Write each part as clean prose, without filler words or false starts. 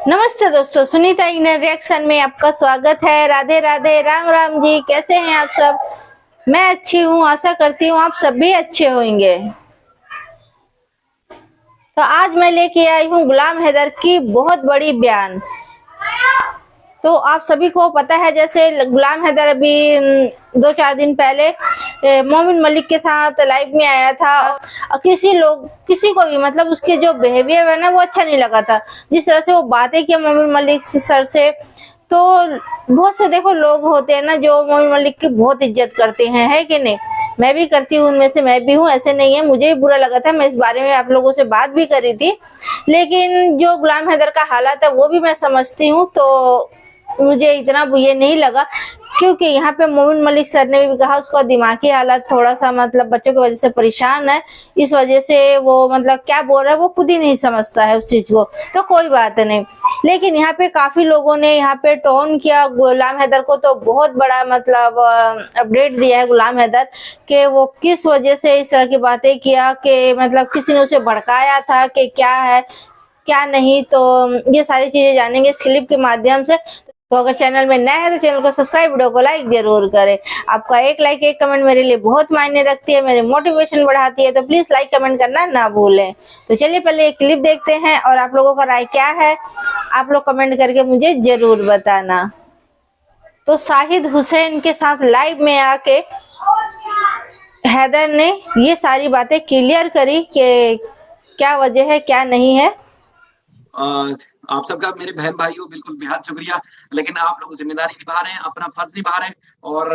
नमस्ते दोस्तों, Sunita inner reaction में आपका स्वागत है। राधे राधे, राम राम जी। कैसे हैं आप सब? मैं अच्छी हूँ, आशा करती हूँ आप सब भी अच्छे होंगे। तो आज मैं लेके आई हूँ गुलाम हैदर की बहुत बड़ी बयान। तो आप सभी को पता है, जैसे गुलाम हैदर अभी 2-4 दिन पहले मोमिन मलिक के साथ लाइव में आया था। किसी को भी मतलब उसके जो बिहेवियर है ना, वो अच्छा नहीं लगा था। जिस तरह से वो बातें की मोमिन मलिक सर से, तो बहुत से देखो लोग होते हैं ना जो मोमिन मलिक की बहुत इज्जत करते हैं, है कि नहीं? मैं भी करती हूँ, उनमें से मैं भी हूँ, ऐसे नहीं है। मुझे भी बुरा लगा था, मैं इस बारे में आप लोगों से बात भी करी थी। लेकिन जो गुलाम हैदर का हालात है वो भी मैं समझती हूँ, तो मुझे इतना ये नहीं लगा, क्योंकि यहाँ पे मोमिन मलिक सर ने भी कहा उसका दिमागी हालत थोड़ा सा मतलब बच्चों की वजह से परेशान है। इस वजह से वो मतलब क्या बोल रहा है वो खुद ही नहीं समझता है उस चीज को, तो कोई बात नहीं। लेकिन यहाँ पे काफी लोगों ने यहाँ पे टोन किया गुलाम हैदर को, तो बहुत बड़ा मतलब अपडेट दिया है गुलाम हैदर कि वो किस वजह से इस तरह की बातें किया, कि मतलब किसी ने उसे भड़काया था कि क्या है क्या नहीं। तो ये सारी चीजें जानेंगे इस क्लिप के माध्यम से। तो अगर चैनल में नया है तो चैनल को सब्सक्राइब, वीडियो को लाइक जरूर करें। आपका एक लाइक एक कमेंट मेरे लिए बहुत मायने रखती है, मेरी मोटिवेशन बढ़ाती है, तो प्लीज लाइक कमेंट करना ना भूलें। तो चलिए पहले एक क्लिप देखते हैं और आप लोगों का राय क्या है आप लोग कमेंट करके मुझे जरूर बताना। तो शाहिद हुसैन के साथ लाइव में आके हैदर ने ये सारी बातें क्लियर करी कि क्या वजह है क्या नहीं है। आप सबका मेरे बहन भाइयों बिल्कुल बेहद शुक्रिया। लेकिन आप लोग जिम्मेदारी निभा रहे हैं, अपना फर्ज निभा रहे हैं, और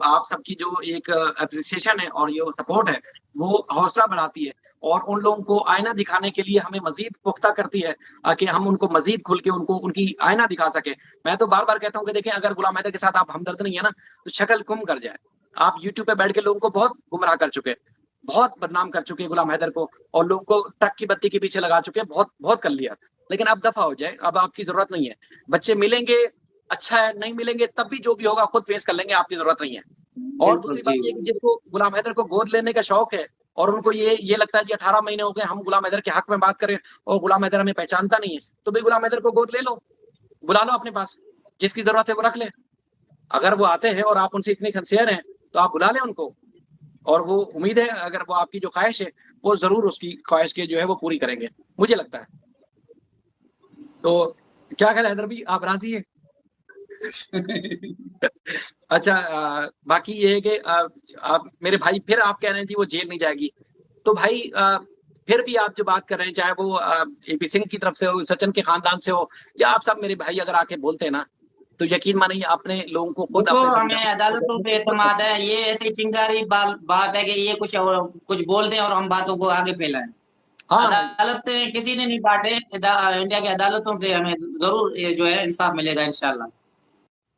आप सबकी जो एक अप्रिसिएशन है और ये सपोर्ट है वो हौसला बढ़ाती है और उन लोगों को आईना दिखाने के लिए हमें मजीद पुख्ता करती है कि हम उनको मजीद खुल के उनको उनकी आईना दिखा सके। मैं तो बार बार कहता हूँ कि देखें, अगर गुलाम हैदर के साथ आप हमदर्द नहीं है ना, तो शक्ल गुम कर जाए। आप यूट्यूब पे बैठ के लोगों को बहुत गुमराह कर चुके हैं, बहुत बदनाम कर चुके हैं गुलाम हैदर को, और लोगों को ट्रक की बत्ती के पीछे लगा चुके हैं, बहुत बहुत कर लिया। लेकिन अब दफा हो जाए, अब आपकी जरूरत नहीं है। बच्चे मिलेंगे, अच्छा है, नहीं मिलेंगे तब भी जो भी होगा खुद फेस कर लेंगे, आपकी जरूरत नहीं है। और बिल्कुल दूसरी बात जी। ये कि जिनको गुलाम हैदर को गोद लेने का शौक है और उनको ये लगता है कि 18 महीने हो गए हम गुलाम हैदर के हक में बात करें और गुलाम हैदर हमें पहचानता नहीं है, तो भाई गुलाम हैदर को गोद ले लो, बुला लो अपने पास, जिसकी जरूरत है वो रख ले। अगर वो आते हैं और आप उनसे इतनी सिंसियर हैं तो आप बुला लें उनको, और वो उम्मीद है अगर वो आपकी जो ख्वाहिश है वो जरूर उसकी ख्वाहिश के जो है वो पूरी करेंगे, मुझे लगता है। तो क्या ख्याल है हैदर भी, आप राजी हैं? अच्छा, बाकी ये है कि आप मेरे भाई, फिर आप कह रहे हैं जी वो जेल नहीं जाएगी, तो भाई फिर भी आप जो बात कर रहे हैं, चाहे वो एपी सिंह की तरफ से हो, सचिन के खानदान से हो, या आप सब मेरे भाई अगर आके बोलते हैं ना, तो यकीन मानिए अपने लोगों को खुद देखो, अपने हमें अदालतों पे एतमाद है। ये ऐसी चिंगारी बात है कि ये कुछ बोल दें और हम बातों को आगे फैलाएं। हाँ, अदालत किसी ने नहीं बांटे। इंडिया की अदालतों से हमें जरूर ये जो है इंसाफ मिलेगा इंशाल्लाह।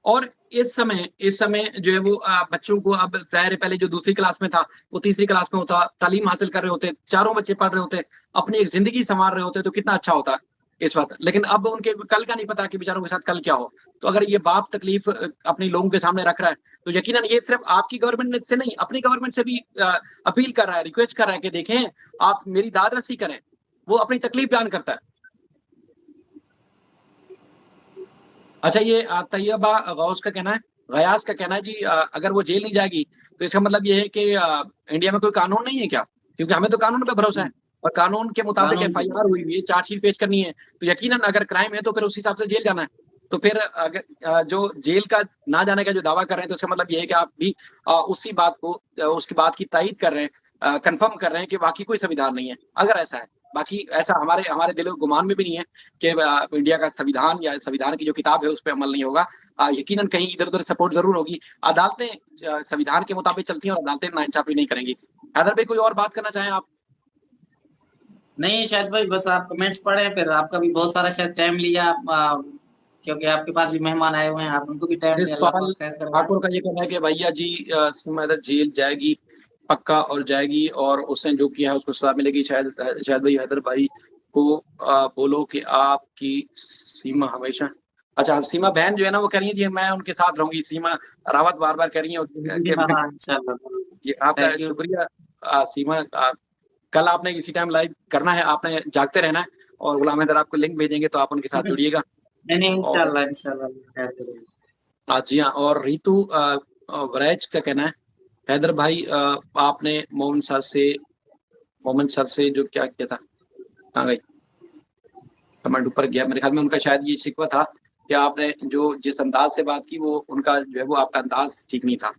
और इस समय जो है वो बच्चों को, अब ज़ाहिर है पहले जो दूसरी क्लास में था वो तीसरी क्लास में होता, तालीम हासिल कर रहे होते, चारों बच्चे पढ़ रहे होते, अपनी एक जिंदगी संवार रहे होते, तो कितना अच्छा होता इस वक्त। लेकिन अब उनके कल का नहीं पता कि बेचारों के साथ कल क्या हो। तो अगर ये बाप तकलीफ अपने लोगों के सामने रख रहा है, तो यकीनन ये सिर्फ आपकी गवर्नमेंट से नहीं, अपनी गवर्नमेंट से भी अपील कर रहा है, रिक्वेस्ट कर रहा है कि देखें आप मेरी दाद रसी करें। वो अपनी तकलीफ बयान करता है। अच्छा, ये तैयबा गौस का कहना है, गयास का कहना है जी, अगर वो जेल नहीं जाएगी तो इसका मतलब ये है कि इंडिया में कोई कानून नहीं है क्या? क्योंकि हमें तो कानून पे भरोसा है और कानून के मुताबिक कानून एफआईआर हुई हुई है, चार्जशीट पेश करनी है, तो यकीनन अगर क्राइम है तो फिर उस हिसाब से जेल जाना है। तो फिर अगर जो जेल का ना जाने का जो दावा कर रहे हैं, तो इसका मतलब ये है कि आप भी उसी बात को उसकी बात की तायीद कर रहे हैं, कंफर्म कर रहे हैं कि वाकई कोई संविधान नहीं है, अगर ऐसा है। बाकी ऐसा हमारे हमारे दिलो गुमान में भी नहीं है कि इंडिया का संविधान या संविधान की जो किताब है उस पर अमल नहीं होगा। यकीनन कहीं इधर उधर सपोर्ट जरूर होगी। अदालतें संविधान के मुताबिक चलती हैं और अदालतें नाइंसाफी नहीं करेंगी। हैदर भाई, कोई और बात करना चाहें आप? नहीं शायद भाई, बस आप कमेंट्स पढ़े, फिर आपका भी बहुत सारा शायद टाइम लिया, क्योंकि आपके पास भी मेहमान आए हुए हैं, आप उनको भी टाइम दिया। अल्लाह शिषपाल पाक खैर करे। ठाकुर का ये कहना है कि भैया जी सीमा हैदर जेल जाएगी पक्का, और जाएगी, और उसने जो किया है उसको सजा मिलेगी। शायद शायद भाई हैदर भाई को बोलो कि आपकी सीमा हमेशा, अच्छा सीमा बहन जो है ना वो कह रही है जी मैं उनके साथ रहूंगी। सीमा रावत बार बार कह रही है हाँ, इंशाल्लाह। जी, आपका थैंक यू। शुक्रिया। सीमा, कल आपने इसी टाइम लाइव करना है, आपने जागते रहना है, और गुलाम हैदर आपको लिंक भेजेंगे तो आप उनके साथ जुड़िएगा। नहीं और इंशाल्लाह इंशाल्लाह खैर करेंगे। जी हाँ, और रितु वरैच का कहना है, हैदर भाई आपने मोमिन सर से जो क्या किया था, कहाँ गई कमेंट, ऊपर गया मेरे ख्याल में, उनका शायद ये शिकवा था कि आपने जो जिस अंदाज से बात की वो उनका जो है वो आपका अंदाज ठीक नहीं था।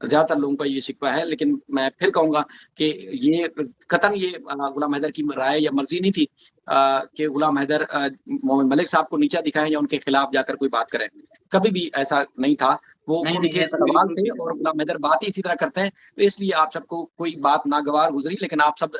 ज्यादातर लोगों का ये शिकवा है, लेकिन मैं फिर कहूंगा कि ये कतन ये गुलाम हैदर की राय या मर्जी नहीं थी कि गुलाम हैदर मोहम्मद मलिक साहब को नीचा दिखाएं या उनके खिलाफ जाकर कोई बात करें। कभी भी ऐसा नहीं था, वो नहीं नहीं उनके ऐसा सवाल बिल्कुल थे भी और नहीं। गुलाम हैदर बात ही इसी तरह करते हैं। तो इसलिए आप सबको कोई बात नागवार गुजरी, लेकिन आप सब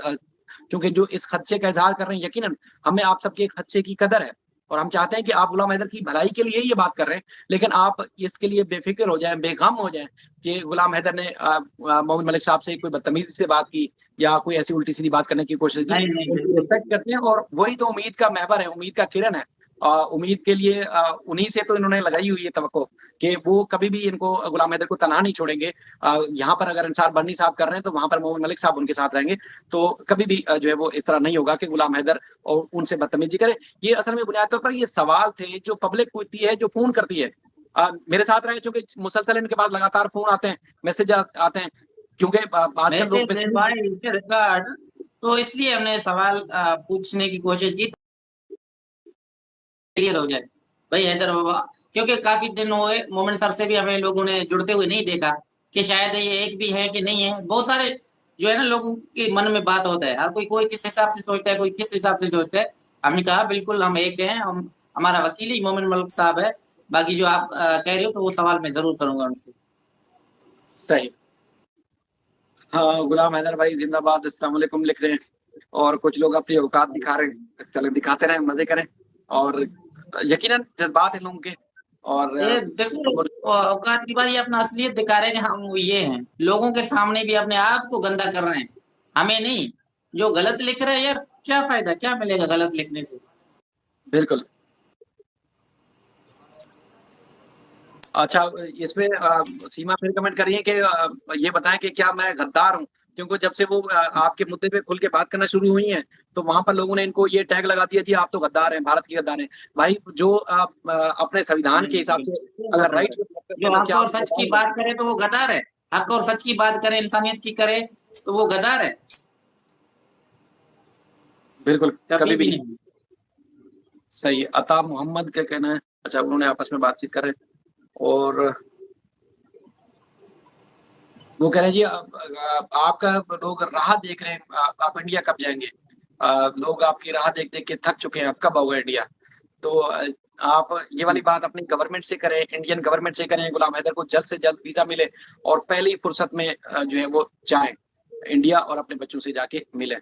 क्योंकि जो इस खदशे का इजहार कर रहे हैं, यकीनन हमें आप सबके खदशे की कदर है और हम चाहते हैं कि आप गुलाम हैदर की भलाई के लिए ये बात कर रहे हैं, लेकिन आप इसके लिए बेफिक्र हो जाएं, बेगम हो जाएं कि गुलाम हैदर ने मोहम्मद मलिक साहब से कोई बदतमीजी से बात की या कोई ऐसी उल्टी सीधी बात करने की कोशिश की। नहीं नहीं उनकी बिल्कुल भी रिस्पेक्ट करते हैं और वही तो उम्मीद का महवर है, उम्मीद का किरण है। उम्मीद के लिए उन्हीं से तो इन्होंने लगाई हुई है तवक्को कि वो कभी भी इनको गुलाम हैदर को तनहा नहीं छोड़ेंगे। यहाँ पर अगर अंसार बर्नी साहब कर रहे हैं तो वहां पर मोहम्मद मलिक साहब उनके साथ रहेंगे। तो कभी भी जो है वो इस तरह नहीं होगा कि गुलाम हैदर और उनसे बदतमीजी करे। ये असल में बुनियादी तौर पर ये सवाल थे जो पब्लिक पूछती है, जो फोन करती है। मेरे साथ रहे, चूंकि मुसलसल इनके पास लगातार फोन आते हैं, मैसेज आते हैं, क्योंकि आजकल वैसे लोग मेरे बेसिकली भाई इसके रिगार्ड तो इसलिए हमने सवाल पूछने की कोशिश की क्लियर हो जाए भाई हैदर बाबा, क्योंकि काफी दिन हुए मोमिन सर से भी हमें लोगों ने जुड़ते हुए नहीं देखा कि शायद ये एक भी है कि नहीं है। बहुत सारे जो है ना लोगों के मन में बात होता है, हर कोई कोई किस हिसाब से सोचता है, कोई किस हिसाब से सोचता है। हमने कहा बिल्कुल हम एक हैं, हम हमारा वकील ही मोमिन मलिक साहब है। बाकी जो आप कह रहे हो तो वो सवाल मैं जरूर करूंगा उनसे। सही। हाँ, गुलाम हैदर भाई जिंदाबाद, अस्सलाम वालेकुम लिख रहे हैं और कुछ लोग अपनी औकात दिखा रहे हैं। चलो दिखाते रहें, मजे करें और यकीनन जज्बात हैं लोगों के और ये देखो औकात की बात, ये अपना असलियत दिखा रहे हैं कि हम ये हैं, लोगों के सामने भी अपने आप को गंदा कर रहे हैं, हमें नहीं। जो गलत लिख रहे हैं यार, क्या फायदा, क्या मिलेगा गलत लिखने से। बिल्कुल। अच्छा, इसमें सीमा फिर कमेंट कर रही है कि ये बताएं कि क्या मैं गद्दार हूं, क्योंकि जब से वो आपके मुद्दे पे खुल के बात करना शुरू हुई हैं तो वहां पर लोगों ने इनको ये टैग लगा दिया जी आप तो गद्दार हैं, भारत के गद्दार हैं। भाई जो आप अपने संविधान के हिसाब से अगर राइट जो तो हक क्या और आप सच की गद्दार हैं? बात करे तो वो गद्दार है, हक और सच की बात करे, इंसानियत की करे तो वो गद्दार है, बिल्कुल, कभी कभी भी भी नहीं। नहीं। सही। अता मोहम्मद का कहना है, अच्छा उन्होंने आपस में बातचीत कर रहे हैं और वो कह रहे हैं जी आपका लोग राह देख रहे हैं, आप इंडिया कब जाएंगे? लोग आपकी राह देख देख के थक चुके हैं, अब कब आओगे इंडिया? तो आप ये वाली बात अपनी गवर्नमेंट से करें, इंडियन गवर्नमेंट से करें, गुलाम हैदर को जल्द से जल्द वीजा मिले और पहली फुर्सत में जो है वो जाएं इंडिया और अपने बच्चों से जाके मिले।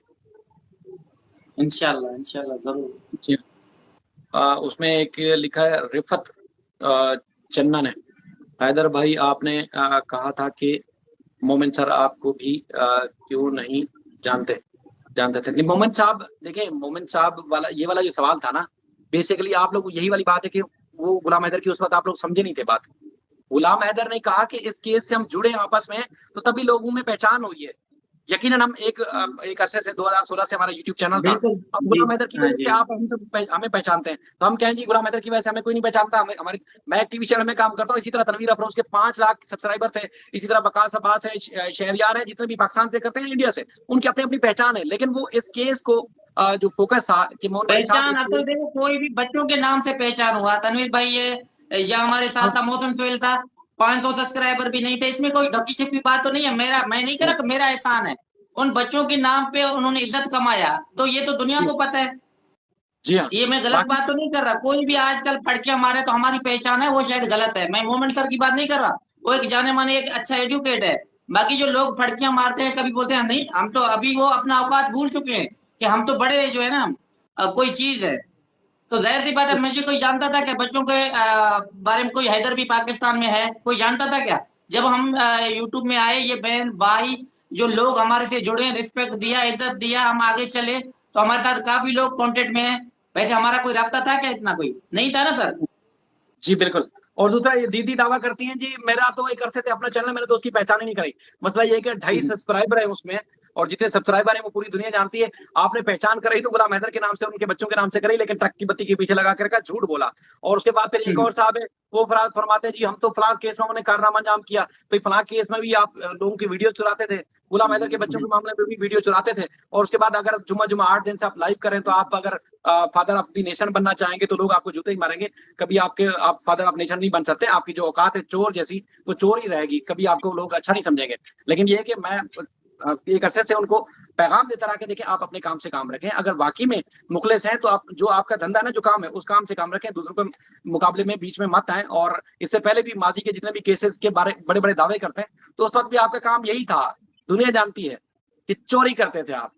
इंशाल्लाह इंशाल्लाह जरूर। जी। उसमें एक लिखा है रिफत चन्नन है, हैदर भाई आपने कहा था कि मोमिन सर आपको भी क्यों नहीं जानते जानते थे। नहीं, मोमिन साहब देखिए, मोमिन साहब वाला ये वाला जो सवाल था ना, बेसिकली आप लोग यही वाली बात है कि वो गुलाम हैदर की उस वक्त आप लोग समझे नहीं थे बात। गुलाम हैदर ने कहा कि इस केस से हम जुड़े आपस में तो तभी लोगों में पहचान हुई है। यकीनन हम एक अरसे से 2016 से हमारा यूट्यूब चैनल था, बिल्कुल। अब जी गुलाम हैदर की हाँ वजह से जी। आप हम सब हमें पहचानते हैं। तो हम कहें जी गुलाम हैदर की वजह से हमें कोई नहीं पहचानता। हमें हमारे मैं एक टीवी चैनल में काम करता हूँ, इसी तरह तनवीर अफरोज के 5 लाख सब्सक्राइबर थे, इसी तरह वकास अब्बास है, शहरयार है, जितने भी पाकिस्तान से करते हैं, इंडिया से, उनकी अपनी अपनी पहचान है। लेकिन वो इस केस को जो फोकस था कि मोहन मलिक साहब पहचान इस असल केस देखो, कोई भी बच्चों के नाम से पहचान हुआ, तनवीर भाई ये या हमारे साथ था मोहसिन सोहेल था, 500 सब्सक्राइबर भी नहीं थे, इसमें कोई ढकी छिपी बात तो नहीं है। मैं नहीं कह रहा कि मेरा एहसान है, उन बच्चों के नाम पे उन्होंने इज्जत कमाया, तो ये तो दुनिया को पता है। जी हाँ। ये मैं गलत बाकी बात तो नहीं कर रहा, कोई भी आजकल फड़कियां मारे तो हमारी पहचान है, वो शायद गलत है। मैं मोमेंट सर की बात नहीं कर रहा, वो एक जाने माने एक अच्छा एजुकेट है। बाकी जो लोग फड़कियां मारते हैं, कभी बोलते हैं नहीं हम तो अभी वो अपना औकात भूल चुके हैं कि हम तो बड़े जो है ना कोई चीज है। तो जाहिर सी बात है, मुझे कोई जानता था कि बच्चों के बारे में कोई हैदर भी पाकिस्तान में है, कोई जानता था क्या? जब हम यूट्यूब में आए, ये बहन भाई जो लोग हमारे से जुड़े, रिस्पेक्ट दिया, इज्जत दिया, हम आगे चले, तो हमारे साथ काफी लोग कांटेक्ट में हैं। वैसे हमारा कोई राब्ता था क्या? इतना कोई नहीं था ना सर। जी बिल्कुल। और दूसरा ये दीदी दावा करती हैं जी मेरा तो एक अरसे से अपना चैनल, मैंने तो उसकी पहचान ही नहीं कराई। मसला ये है कि 2.5 सब्सक्राइबर है उसमें, और जितने सब्सक्राइबर हैं वो पूरी दुनिया जानती है। आपने पहचान कराई तो गुलाम हैदर के नाम से, उनके बच्चों के नाम से कराई, लेकिन ट्रक की बत्ती के पीछे लगा कर झूठ बोला। और उसके बाद फिर एक और साहब है, वो फरमाते हैं जी हम तो फलां केस में उन्होंने कारनामा अंजाम किया। भाई फलां केस में भी आप लोगों की वीडियो चुराते थे, गुलाम हैदर के बच्चों के मामले में भी वीडियो चुराते थे। और उसके बाद अगर जुम्मा 8 दिन से आप लाइव करें तो आप अगर फादर ऑफ द नेशन बनना चाहेंगे तो लोग आपको जूते ही मारेंगे। कभी आप फादर ऑफ नेशन नहीं बन सकते। आपकी जो औकात है चोर जैसी, वो चोर ही रहेगी। कभी आपको लोग अच्छा नहीं समझेंगे। लेकिन ये है कि मैं एक अरसे से उनको पैगाम देता रहा कि देखिए आप अपने काम से काम रखें। अगर वाकई में मुखलिस हैं तो आप जो आपका धंधा है ना, जो काम है, उस काम से काम रखें। दूसरों के मुकाबले में बीच में मत आए। और इससे पहले भी माजी के जितने भी केसेस के बारे बड़े बड़े दावे करते हैं, तो उस वक्त भी आपका काम यही था। दुनिया जानती है कि चोरी करते थे आप।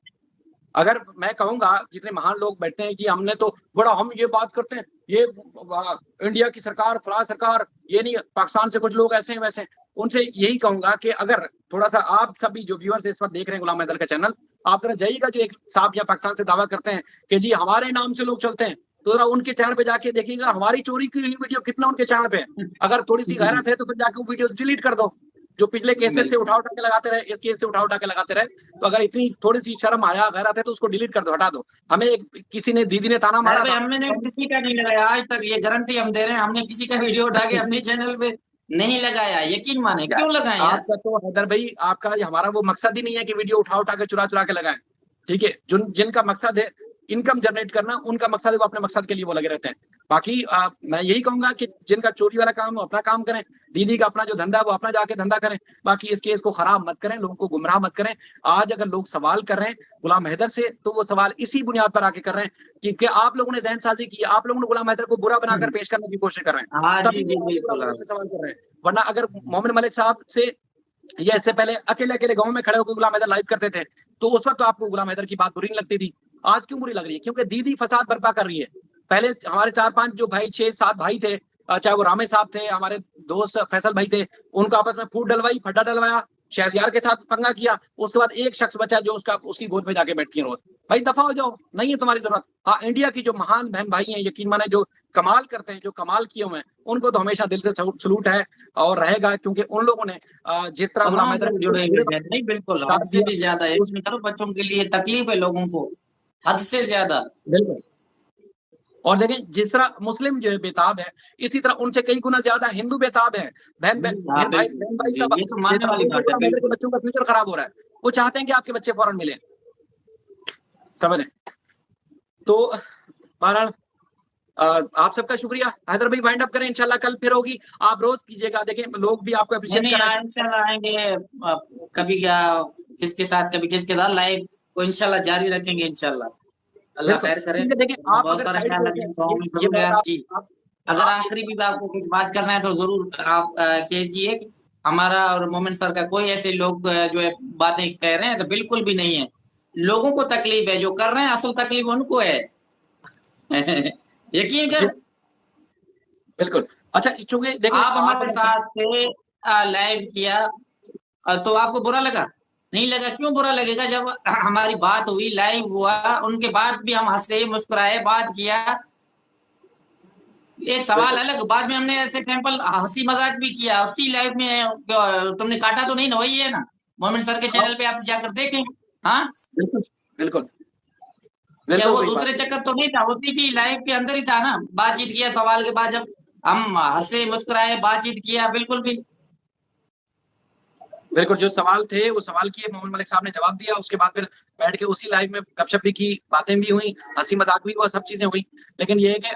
अगर मैं कहूंगा जितने महान लोग बैठते हैं कि हमने तो बड़ा, हम ये बात करते हैं, ये इंडिया की सरकार, फला सरकार, ये नहीं, पाकिस्तान से कुछ लोग ऐसे हैं वैसे हैं, उनसे यही कहूंगा कि अगर थोड़ा सा आप सभी जो व्यूअर्स इस वक्त देख रहे हैं गुलाम हैदर का चैनल, आप जरा जाइएगा, जो एक साहब या पाकिस्तान से दावा करते हैं कि जी हमारे नाम से लोग चलते हैं, तो जरा उनके चैनल पे जाके देखिएगा हमारी चोरी की हुई वीडियो कितना उनके चैनल पे है। अगर थोड़ी सी गैरत है तो फिर जाके वो वीडियोस डिलीट कर दो। जो पिछले केसेस से उठा के लगाते रहे, इस केस से उठा के लगाते रहे, तो अगर इतनी थोड़ी सी शर्म आया गैरत है तो उसको डिलीट कर दो, हटा दो। हमें किसी ने, दीदी ने ताना मारा अरे था, हमने किसी का नहीं लगाया आज तक, ये गारंटी हम दे रहे हैं। हमने किसी का वीडियो उठा के अपने चैनल पे नहीं लगाया, यकीन माने। क्यों लगाए यार? आपका तो हैदर भाई, आपका हमारा वो मकसद ही नहीं है कि वीडियो उठा के चुरा के लगाएं। ठीक है, जिनका मकसद है इनकम जनरेट करना, उनका मकसद है, वो अपने मकसद के लिए वो लगे रहते हैं। बाकी मैं यही कहूंगा कि जिनका चोरी वाला काम, वो अपना काम करें। दीदी का अपना जो धंधा है वो अपना जाके धंधा करें। बाकी इस केस को खराब मत करें, लोगों को गुमराह मत करें। आज अगर लोग सवाल कर रहे हैं गुलाम हैदर से, तो वो सवाल इसी बुनियाद पर आके कर रहे हैं कि आप लोगों ने जहन साजी की, आप लोगों ने गुलाम हैदर को बुरा बनाकर पेश करने की कोशिश कर रहे हैं, हाँ जी तभी जी, वो गुलाम बिल्कुल। हैदर से सवाल कर रहे हैं। वरना अगर मोमिन मलिक साहब से या इससे पहले अकेले गांव में खड़े होकर गुलाम हैदर लाइव करते थे, तो उस वक्त तो आपको गुलाम हैदर की बात बुरी नहीं लगती थी। आज क्यों बुरी लग रही है? क्योंकि दीदी फसाद बर्पा कर रही है। पहले हमारे 4-5 जो भाई, 6-7 भाई थे, चाहे वो रामे साहब थे, हमारे दोस्त फैसल भाई थे, उनको आपस में फूट डलवाई, फड्डा डलवाया, शहरयार के साथ पंगा किया। उसके बाद एक शख्स बचा जो उसकी गोद में जाके बैठती है रोज। भाई दफा हो जाओ, नहीं है तुम्हारी जरूरत। हाँ, इंडिया की जो महान बहन भाई हैं, यकीन माने जो कमाल करते हैं, जो कमाल किए हुए हैं, उनको तो हमेशा दिल से सलूट है और रहेगा। क्योंकि उन लोगों ने जिस तरह गुलाम तमाम हैदर लोग जुड़े हुए हैं। नहीं बिल्कुल, हद से भी ज्यादा है। उस- यकीन करो, बच्चों के लिए तकलीफ है लोगों को, हद से ज्यादा। बिल्कुल। और देखें जिस तरह मुस्लिम जो है बेताब है, इसी तरह उनसे कई गुना ज्यादा हिंदू बेताब है। हाँ बिल्कुल बहन भाई जी, सब ये तो मानने बेताब वाली है कि बात है, गुलाम हैदर के बिल्कुल। बच्चों का फ्यूचर खराब हो रहा है। वो चाहते हैं कि आपके बच्चे फौरन मिले, समझ रहे? तो बहरहाल आप सबका शुक्रिया। हैदर भाई वाइंड अप करें, इंशाल्लाह कल फिर होगी। आप रोज कीजिएगा, देखें लोग भी आपको नहीं अप्रिशिएट नहीं, कर रहे हैं। इंशाल्लाह आएंगे। कभी क्या, किसके साथ, कभी किसके साथ लाइव को इंशाल्लाह जारी रखेंगे इंशाल्लाह। अल्लाह बिल्कुल, खैर करे। क्योंकि देखें आप बहुत अगर सारे साइड ख्याल पे होते हैं, रखेंगे, दुआओं में ये जरूर बात याद जी। अगर आप आखिरी भी आपको कुछ बात करना है तो जरूर आप कीजिए। कि हमारा और मोमिन सर का कोई ऐसे लोग जो है बातें कह रहे हैं, तो बिल्कुल भी नहीं है। लोगों को तकलीफ है, जो कर रहे हैं असल तकलीफ उनको है। यकीन जी कर। बिल्कुल। अच्छा, चूंकि देखें आप आप हमारे साथ थे, लाइव किया, तो आपको बुरा लगा? नहीं लगा। क्यों बुरा लगेगा? जब हमारी बात हुई, लाइव हुआ, उनके बाद भी हम हंसे, मुस्कुराए, बात किया। एक सवाल बिल्कुल अलग, बाद में हमने ऐसे सैंपल हंसी मजाक भी किया उसी लाइव में। तुमने काटा तो नहीं ना? वही है ना, मोमिन सर के हाँ, चैनल पे आप जाकर देखें। हाँ, बिल्कुल बिल्कुल क्या बिल्कुल वो वही दूसरे बात है। चक्कर तो नहीं था? उसी की लाइव के अंदर ही था ना, बातचीत किया। सवाल के बाद जब हम हंसे, मुस्कुराए, बातचीत किया, बिल्कुल भी। बिल्कुल, जो सवाल थे वो सवाल किए, मोहम्मद मलिक साहब ने जवाब दिया। उसके बाद फिर बैठ के उसी लाइव में गपशप भी की, बातें भी हुई, हंसी मजाक भी हुआ, सब चीजें हुई। लेकिन ये है कि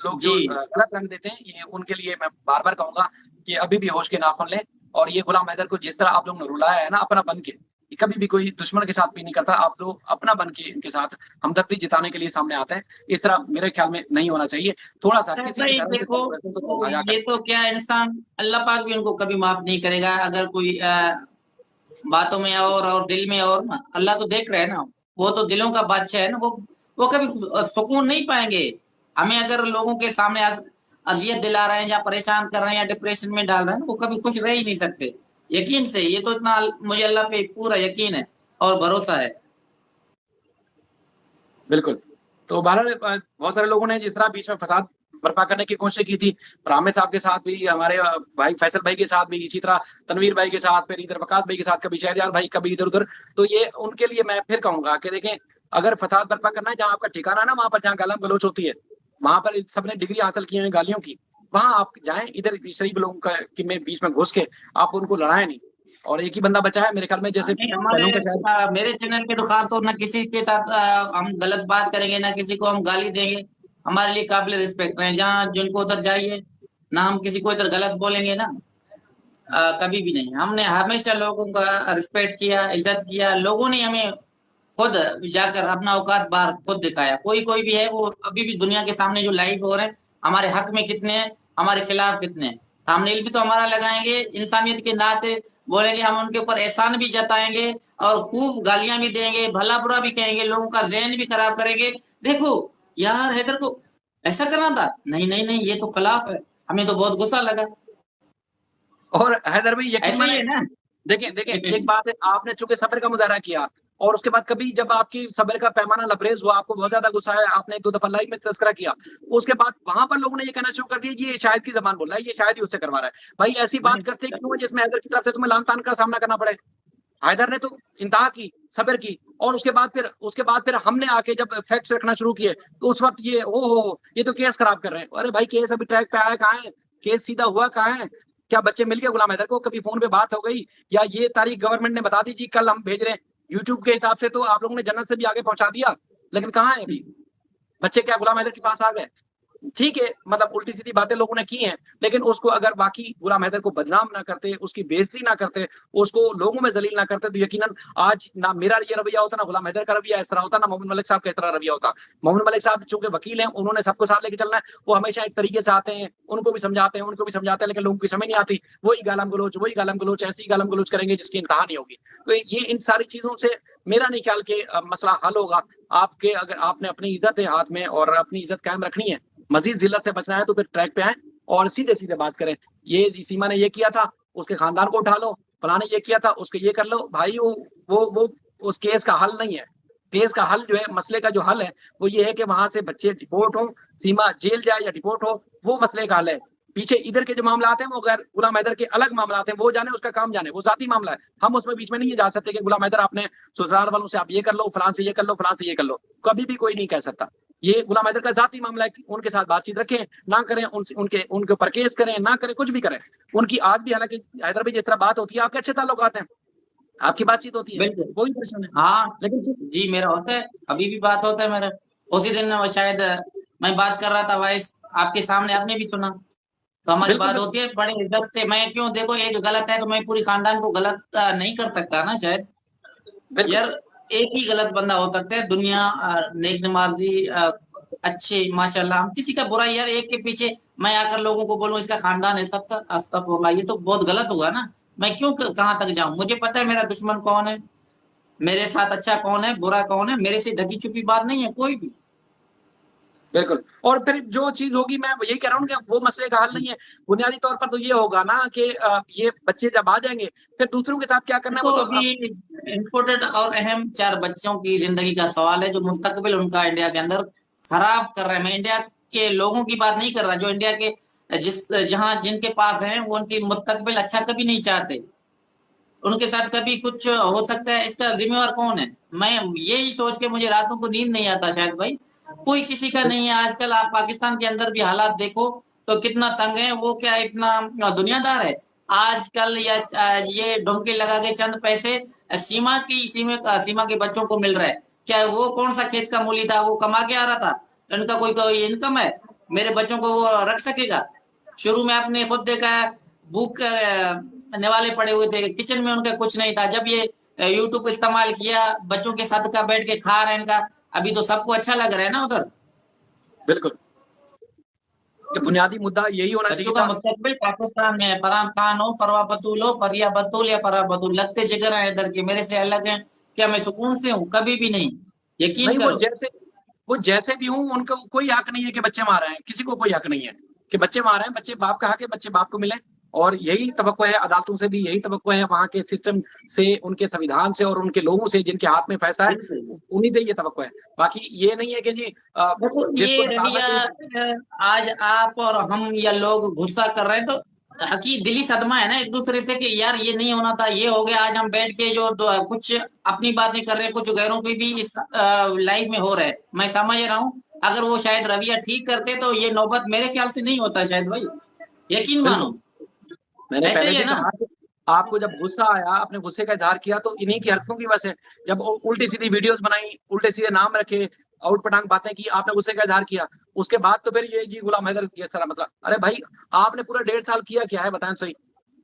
लोग जी जो गलत रंग देते हैं, ये उनके लिए मैं बार बार कहूंगा कि अभी भी होश के नाखुन लें। और ये गुलाम हैदर को जिस तरह आप लोगों ने रुलाया है ना, अपना बन के, ये कभी भी कोई दुश्मन के साथ भी नहीं करता। आप लोग अपना बन के इनके साथ हमदर्दी जिताने के लिए सामने आते हैं। इस तरह मेरे ख्याल में नहीं होना चाहिए। थोड़ा सा सर किसी के भाई धर्म से देखो, तो आया ये करें। तो क्या, इंसान, अल्लाह पाक भी उनको कभी माफ नहीं करेगा। अगर कोई बातों में और दिल में और ना, अल्लाह तो देख रहे हैं ना। वो तो दिलों का बादशाह है ना। वो कभी सुकून नहीं पाएंगे। हमें अगर लोगों के सामने अजियत दिला रहे हैं, या परेशान कर रहे हैं, या डिप्रेशन में डाल रहे हैं, वो कभी खुश रह ही नहीं सकते। यकीन से, ये तो इतना मुझे अल्लाह पे पूरा यकीन है और भरोसा है। बिल्कुल। तो बहरहाल बहुत सारे लोगों ने जिस तरह बीच में फसाद बर्पा करने की कोशिश की थी। रामे साहब के साथ भी, हमारे भाई फैसल भाई के साथ भी, इसी तरह तनवीर भाई के साथ, फिर इधर वकास भाई के साथ, कभी शहरयार भाई, कभी इधर उधर। तो ये उनके लिए मैं फिर कहूंगा कि देखें, अगर फसाद बर्पा करना है, जहाँ आपका ठिकाना है ना, वहां पर जहाँ गालम गलोच होती है, वहां पर सबने डिग्री हासिल की है गालियों की, वहां आप जाएं। इधर शरीफ लोगों का कि में बीच में घुस के आप उनको लड़ाएं नहीं। और एक ही बंदा बचा है मेरे ख्याल में, जैसे नहीं, पहलों के शायद। मेरे चैनल के तो खास तो ना किसी के साथ हम गलत बात करेंगे, ना किसी को हम गाली देंगे। हमारे लिए काबिल रिस्पेक्ट है, जहाँ जिनको उधर जाइए ना, हम किसी को इधर गलत बोलेंगे ना, कभी भी नहीं। हमने हमेशा लोगों का रिस्पेक्ट किया, इज्जत किया। लोगों ने हमें खुद जाकर अपना औकात बाहर खुद दिखाया। कोई कोई भी है वो अभी भी दुनिया के सामने जो लाइव हो रहे हैं, हमारे हक में कितने हैं, हमारे खिलाफ कितने हैं। थंबनेल भी तो हमारा लगाएंगे, इंसानियत के नाते बोलेंगे, हम उनके ऊपर एहसान भी जताएंगे और खूब गालियां भी देंगे, भला बुरा भी कहेंगे, लोगों का ज़हन भी खराब करेंगे। देखो यार, हैदर को ऐसा करना था, नहीं नहीं नहीं, ये तो खिलाफ है। हमें तो बहुत गुस्सा लगा। और हैदर भाई यकीन ऐसा ही माने, है ना। देखें देखें, एक बात है, आपने चूंकि सब्र का मुजाहरा किया, और उसके बाद कभी जब आपकी सब्र का पैमाना लबरेज हुआ, आपको बहुत ज्यादा गुस्सा आया, आपने एक दो दफा लाइव में तस्करा किया, उसके बाद वहां पर लोगों ने ये कहना शुरू कर दिया, ये शायद की जबान बोल रहा है, ये शायद ही उससे करवा रहा है। भाई ऐसी बात करते क्यों है जिसमें हैदर की तरफ से तुम्हें लान तान का सामना करना पड़े? हैदर ने तो इंतहा की, सब्र की, और उसके बाद फिर हमने आके जब फैक्ट्स रखना शुरू किए, तो उस वक्त ये हो ये तो केस खराब कर रहे हैं। अरे भाई, केस अभी ट्रैक पे आया कहाँ है? केस सीधा हुआ कहाँ है? क्या बच्चे मिल गए गुलाम हैदर को? कभी फोन पे बात हो गई? या ये तारीख गवर्नमेंट ने बता दी जी कल हम भेज रहे हैं? यूट्यूब के हिसाब से तो आप लोगों ने जन्नत से भी आगे पहुंचा दिया, लेकिन कहाँ है अभी बच्चे? क्या गुलाम हैदर के पास आ गए? ठीक है, मतलब उल्टी सीधी बातें लोगों ने की हैं, लेकिन उसको अगर बाकी गुलाम हैदर को बदनाम ना करते, उसकी बेइज्जती ना करते, उसको लोगों में जलील ना करते, तो यकीनन आज ना मेरा ये रवैया होता, ना गुलाम हैदर का रवैया इस तरह होता, ना मोमिन मलिक साहब का इस तरह रवैया होता। मोमिन मलिक साहब चूंकि वकील हैं, उन्होंने सबको साथ लेके चलना है, वो हमेशा एक तरीके से आते हैं, उनको भी समझाते हैं, लेकिन लोगों की समझ नहीं आती, वही गालम गलोच, ऐसी गालम गलोच करेंगे जिसकी इंतहा नहीं होगी। तो ये इन सारी चीजों से मेरा नहीं ख्याल के मसला हल होगा। आपके अगर आपने अपनी इज्जत है हाथ में और अपनी इज्जत कायम रखनी है, मजीद जिल्लत से बचना है, तो फिर ट्रैक पे आए और सीधे सीधे बात करें। ये सीमा ने ये किया था, उसके खानदान को उठा लो, फलाने ये किया था, उसके ये कर लो। भाई वो उस केस का हल नहीं है। केस का हल जो है, मसले का जो हल है, वो ये है कि वहां से बच्चे डिपोर्ट हो, सीमा जेल जाए या डिपोर्ट हो, वो मसले का हल है। पीछे इधर के जो मामला हैं वो गैर गुलाम हैदर के अलग मामला हैं, वो जाने, उसका काम जाने, वो जाती मामला है। हम उसमें बीच में नहीं जा सकते कि गुलाम हैदर आपने ससुराल वालों से आप ये कर लो, फलां से ये कर लो, फलां से ये कर लो, कभी भी कोई नहीं कह सकता। ये गुलाम हैदर का जाती मामला है, उनके साथ बातचीत रखें ना करें, उनके ऊपर केस करें ना करें, कुछ भी करें। उनकी आज भी, हालांकि हैदर भाई जिस तरह बात होती है, आपके अच्छे ताल्लुकात हैं, आपकी बातचीत होती है, बिल्कुल। कोई परेशान है, हाँ लेकिन जी, मेरा होता है, अभी भी बात होता है मेरा। उसी दिन शायद मैं बात कर रहा था वॉइस आपके सामने, आपने भी सुना, तो हमारी बिल्कुल बात बिल्कुल होती है बड़े इज्जत से। मैं क्यों, देखो एक गलत है तो मैं पूरी खानदान को गलत नहीं कर सकता ना शायद। बिल्कुल यार एक ही गलत बंदा हो सकता है, दुनिया नेक नमाजी अच्छे माशाल्लाह, हम किसी का बुरा, यार एक के पीछे मैं आकर लोगों को बोलूं इसका खानदान है सबका, अस्तगफुरुल्लाह, ये तो बहुत गलत हुआ ना। मैं क्यों कहाँ तक जाऊं? मुझे पता है मेरा दुश्मन कौन है, मेरे साथ अच्छा कौन है, बुरा कौन है। मेरे से ढकी छुपी बात नहीं है कोई भी। बिल्कुल। और फिर जो चीज होगी, मैं यही कह रहा हूँ कि वो मसले का हल नहीं है। बुनियादी तौर पर तो ये होगा ना कि ये बच्चे जब आ जाएंगे, फिर दूसरों के साथ क्या करना है देखो वो तो अभी इम्पोर्टेंट और अहम 4 बच्चों की जिंदगी का सवाल है, जो मुस्तकबिल उनका इंडिया के अंदर खराब कर रहे हैं। मैं इंडिया के लोगों की बात नहीं कर रहा, जो इंडिया के जहां जिनके पास है, वो उनकी मुस्तकबिल अच्छा कभी नहीं चाहते, उनके साथ कभी कुछ हो सकता है। इसका जिम्मेवार कौन है? मैं यही सोच के मुझे रातों को नींद नहीं आता शायद भाई, कोई किसी का नहीं है। आजकल आप पाकिस्तान के अंदर भी हालात देखो तो कितना तंग है, वो क्या इतना दुनियादार है आजकल? या ये ढोंके लगा के चंद पैसे सीमा के बच्चों को मिल रहा है, क्या वो कौन सा खेत का मूली था, वो कमा के आ रहा था? इनका कोई इनकम है? मेरे बच्चों को वो रख सकेगा? शुरू में आपने खुद देखा है, भूख निवाले पड़े हुए थे, किचन में उनका कुछ नहीं था। जब ये यूट्यूब इस्तेमाल किया, बच्चों के साथ का बैठ के खा रहे हैं इनका, अभी तो सबको अच्छा लग रहा है ना उधर। बिल्कुल, ये बुनियादी मुद्दा यही होना बच्चों चाहिए का था। मुस्तकबिल पाकिस्तान में है। फरहान खान हो, फरवा बतूल हो, फरिया बतूल या फरहा बतूल, लगते जिगर है इधर के, मेरे से अलग हैं क्या? मैं सुकून से हूँ? कभी भी नहीं, यकीन नहीं, करो। वो जैसे भी हूँ, उनको कोई हक नहीं है कि बच्चे मार रहे हैं, किसी को कोई हक नहीं है कि बच्चे मार रहे हैं। बच्चे बाप का हक है, बच्चे बाप को मिले। और यही तवक्को है अदालतों से भी, यही तवक्को है वहां के सिस्टम से, उनके संविधान से और उनके लोगों से जिनके हाथ में फैसला है, उन्हीं से ये तवक्को है। बाकी ये नहीं है कि जी देखो जिसको ये रवैया आज आप और हम या लोग गुस्सा कर रहे हैं तो हकी दिली सदमा है ना एक दूसरे से कि यार ये नहीं होना था, ये हो गया। आज हम बैठ के जो कुछ अपनी बातें कर रहे हैं, कुछ गैरों की भी इस लाइव में हो रहा है, मैं समझ रहा हूँ। अगर वो शायद रवैया ठीक करते तो ये नौबत मेरे ख्याल से नहीं होता शायद भाई, यकीन मानो। मैंने ऐसे पहले ही भी है ना। कहा कि आपको जब गुस्सा आया, अपने गुस्से का इजहार किया तो इन्हीं की हरकतों की वजह से, जब उल्टी सीधी वीडियोस बनाई, उल्टे सीधे नाम रखे, आउट पटांग बातें की, आपने गुस्से का इजहार किया, उसके बाद तो फिर ये जी गुलाम हैदर ये सारा मसला। अरे भाई आपने पूरा 1.5 साल किया क्या है बताएं सही,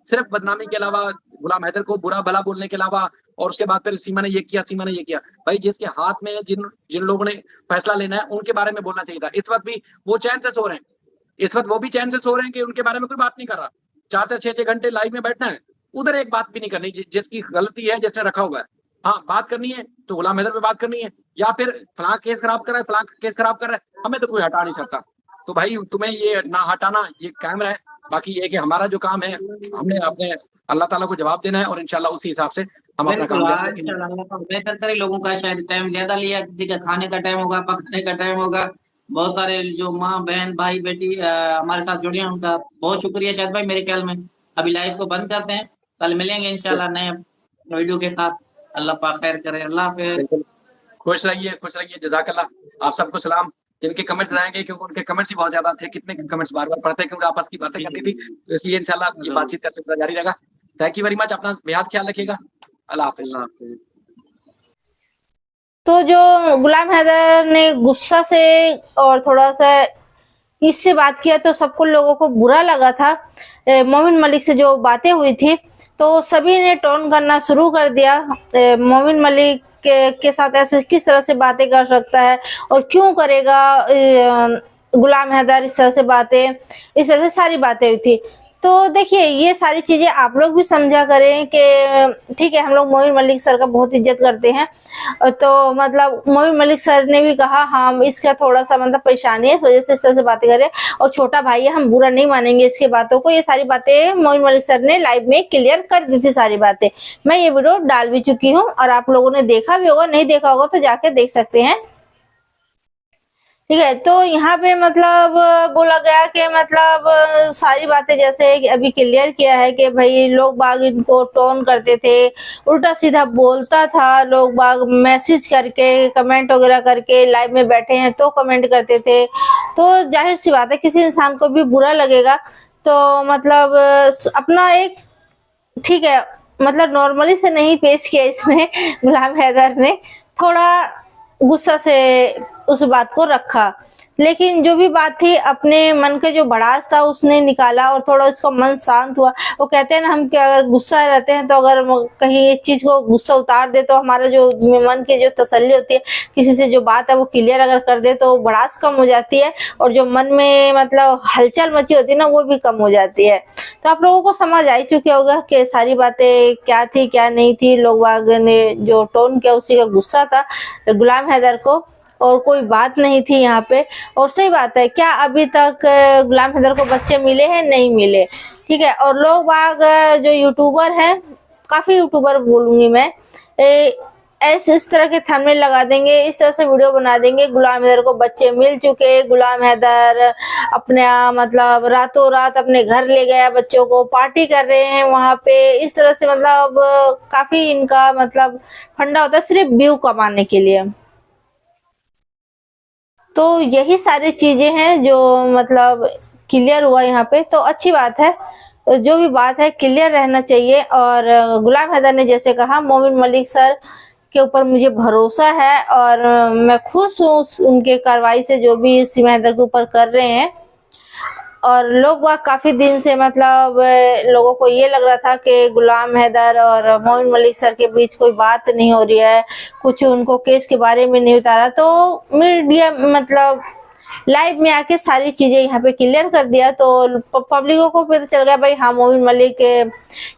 सिर्फ बदनामी के अलावा, गुलाम हैदर को बुरा भला बोलने के अलावा, और उसके बाद फिर सीमा ने ये किया, सीमा ने ये किया। भाई जिसके हाथ में जिन जिन लोगों ने फैसला लेना है उनके बारे में बोलना चाहिए था। इस वक्त भी वो चैन से सो रहे हैं, इस वक्त वो भी चैन से सो रहे हैं कि उनके बारे में कोई बात नहीं कर रहा। 4 से 6 घंटे लाइव में बैठना है, उधर एक बात भी नहीं करनी जिसकी गलती है, जिसने रखा हुआ है। हाँ बात करनी है तो गुलाम हैदर पे बात करनी है, या फिर फलां केस खराब कर रहा है, फलां केस खराब कर रहा है, हमें तो कोई हटा नहीं सकता। तो भाई तुम्हें ये ना हटाना, ये कायम रहे। बाकी ये कि हमारा जो काम है, हमने अपने अल्लाह ताला को जवाब देना है और इंशाल्लाह उसी हिसाब से हम अपना बिल्कुल काम आज करेंगे। बेहतर करे। लोगों का शायद टाइम ज्यादा लिया, किसी का खाने का टाइम होगा, पकाने का टाइम होगा। बहुत सारे जो माँ बहन भाई बेटी हमारे साथ जुड़े हैं उनका बहुत शुक्रिया शायद भाई। मेरे ख्याल में अभी लाइव को बंद करते हैं, कल मिलेंगे इंशाल्लाह नए वीडियो के साथ। अल्लाह पाक खैर करे, अल्लाह हाफिज। बिल्कुल, खुश रहिए, खुश रहिए, जज़ाकल्लाह। आप सबको सलाम। जिनके कमेंट्स आएंगे, क्योंकि उनके कमेंट्स ही बहुत ज्यादा थे, कितने कमेंट्स बार बार पढ़ते, क्योंकि आपस की बातें करनी थी, तो इसलिए इंशाल्लाह ये बातचीत का सिलसिला जारी रहेगा। थैंक यू वेरी मच, अपना बेहद ख्याल रखिएगा। अल्लाह हाफिज। तो जो गुलाम हैदर ने गुस्सा से और थोड़ा सा इससे बात किया तो सबको लोगों को बुरा लगा था। मोमिन मलिक से जो बातें हुई थी तो सभी ने टोन करना शुरू कर दिया। मोमिन मलिक के साथ ऐसे किस तरह से बातें कर सकता है और क्यों करेगा गुलाम हैदर इस तरह से बातें, इस तरह से सारी बातें हुई थी। तो देखिए ये सारी चीजें आप लोग भी समझा करें कि ठीक है, हम लोग मोमिन मलिक सर का बहुत इज्जत करते हैं, तो मतलब मोमिन मलिक सर ने भी कहा हाँ इसका थोड़ा सा मतलब परेशानी है, इस वजह से इस तरह से बातें करें, और छोटा भाई है हम बुरा नहीं मानेंगे इसकी बातों को। ये सारी बातें मोमिन मलिक सर ने लाइव में क्लियर कर दी थी सारी बातें। मैं ये वीडियो डाल भी चुकी हूँ और आप लोगों ने देखा भी होगा, नहीं देखा होगा तो जाके देख सकते हैं। ठीक है, तो यहाँ पे मतलब बोला गया कि मतलब सारी बातें जैसे अभी क्लियर किया है कि भाई लोग बाग इनको टोन करते थे, उल्टा सीधा बोलता था, लोग बाग मैसेज करके कमेंट वगैरह करके लाइव में बैठे हैं तो कमेंट करते थे, तो जाहिर सी बात है किसी इंसान को भी बुरा लगेगा। तो मतलब अपना एक ठीक है मतलब नॉर्मली से नहीं पेश किया इसने गुलाम हैदर ने, थोड़ा गुस्सा से उस बात को रखा, लेकिन जो भी बात थी अपने मन के जो भड़ास था उसने निकाला और थोड़ा उसका मन शांत हुआ। वो कहते हैं ना हम कि अगर गुस्सा रहते हैं तो अगर कहीं इस चीज को गुस्सा उतार दे तो हमारा जो मन की जो तसल्ली होती है, किसी से जो बात है वो क्लियर अगर कर दे तो भड़ास कम हो जाती है और जो मन में मतलब हलचल मची होती है ना वो भी कम हो जाती है। तो आप लोगों को समझ आ ही चुका होगा कि सारी बातें क्या थी क्या नहीं थी। लोग बाग ने जो टोन किया उसी का गुस्सा था गुलाम हैदर को, और कोई बात नहीं थी यहाँ पे। और सही बात है, क्या अभी तक गुलाम हैदर को बच्चे मिले हैं? नहीं मिले। ठीक है, और लोग बाग जो यूट्यूबर हैं, काफी यूट्यूबर बोलूंगी मैं, ऐसे इस तरह के थंबनेल लगा देंगे, इस तरह से वीडियो बना देंगे गुलाम हैदर को बच्चे मिल चुके, गुलाम हैदर अपने मतलब रातों रात अपने घर ले गया बच्चों को, पार्टी कर रहे हैं वहां पे, इस तरह से मतलब काफी इनका मतलब फंडा होता है सिर्फ व्यू कमाने के लिए। तो यही सारी चीजें हैं जो मतलब क्लियर हुआ यहाँ पे, तो अच्छी बात है। जो भी बात है क्लियर रहना चाहिए। और गुलाम हैदर ने जैसे कहा मोमिन मलिक सर के ऊपर मुझे भरोसा है और मैं खुश हूँ उनके कार्रवाई से जो भी सीमा हैदर के ऊपर कर रहे हैं। और लोग वह काफी दिन से मतलब लोगों को ये लग रहा था कि गुलाम हैदर और मोमिन मलिक सर के बीच कोई बात नहीं हो रही है, कुछ उनको केस के बारे में नहीं उतारा, तो मीडिया मतलब लाइव में आके सारी चीजें यहाँ पे क्लियर कर दिया। तो पब्लिकों को पता चल गया भाई हाँ मोमिन मलिक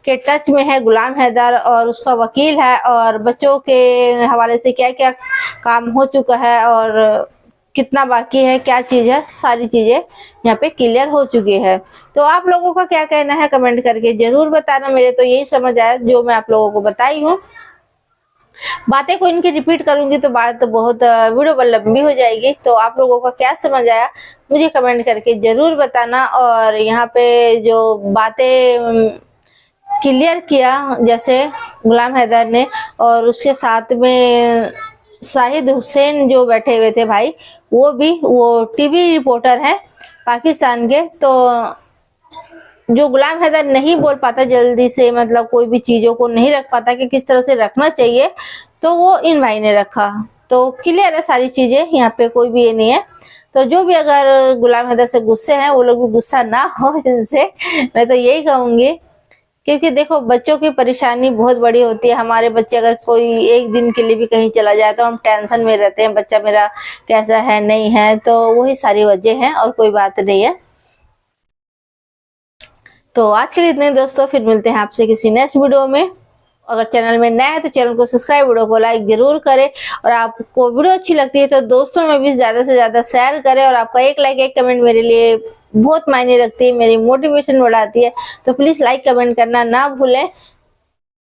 के टच में है गुलाम हैदर और उसका वकील है, और बच्चों के हवाले से क्या क्या काम हो चुका है और कितना बाकी है, क्या चीज है, सारी चीजें यहाँ पे क्लियर हो चुकी है। तो आप लोगों का क्या कहना है कमेंट करके जरूर बताना। मेरे तो यही समझ आया जो मैं आप लोगों को बताई हूँ। बातें को इनकी रिपीट करूंगी तो बात तो बहुत वीडियो लंबी हो जाएगी। तो आप लोगों का क्या समझ आया मुझे कमेंट करके जरूर बताना। और यहाँ पे जो बातें क्लियर किया जैसे गुलाम हैदर ने, और उसके साथ में शाहिद हुसैन जो बैठे हुए थे भाई, वो टीवी रिपोर्टर हैं पाकिस्तान के। तो जो गुलाम हैदर नहीं बोल पाता जल्दी से, मतलब कोई भी चीजों को नहीं रख पाता कि किस तरह से रखना चाहिए, तो वो इन भाई ने रखा। तो क्लियर है सारी चीजें, यहाँ पे कोई भी ये नहीं है। तो जो भी अगर गुलाम हैदर से गुस्से हैं वो लोग भी गुस्सा ना हो इनसे, मैं तो यही कहूंगी। क्योंकि देखो बच्चों की परेशानी बहुत बड़ी होती है। हमारे बच्चे अगर कोई एक दिन के लिए भी कहीं चला जाए तो हम टेंशन में रहते हैं, बच्चा मेरा कैसा है नहीं है। तो वही सारी वजह है और कोई बात नहीं है। तो आज के लिए इतने दोस्तों, फिर मिलते हैं आपसे किसी नेक्स्ट वीडियो में। अगर चैनल में नया है तो चैनल को सब्सक्राइब, वीडियो को लाइक जरूर करें। और आपको वीडियो अच्छी लगती है तो दोस्तों में भी ज्यादा से ज्यादा शेयर करें। और आपका एक लाइक एक कमेंट मेरे लिए बहुत मायने रखती है, मेरी मोटिवेशन बढ़ाती है। तो प्लीज लाइक कमेंट करना ना भूलें।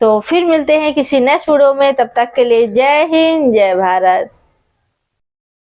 तो फिर मिलते हैं किसी नेक्स्ट वीडियो में, तब तक के लिए जय हिंद जय भारत।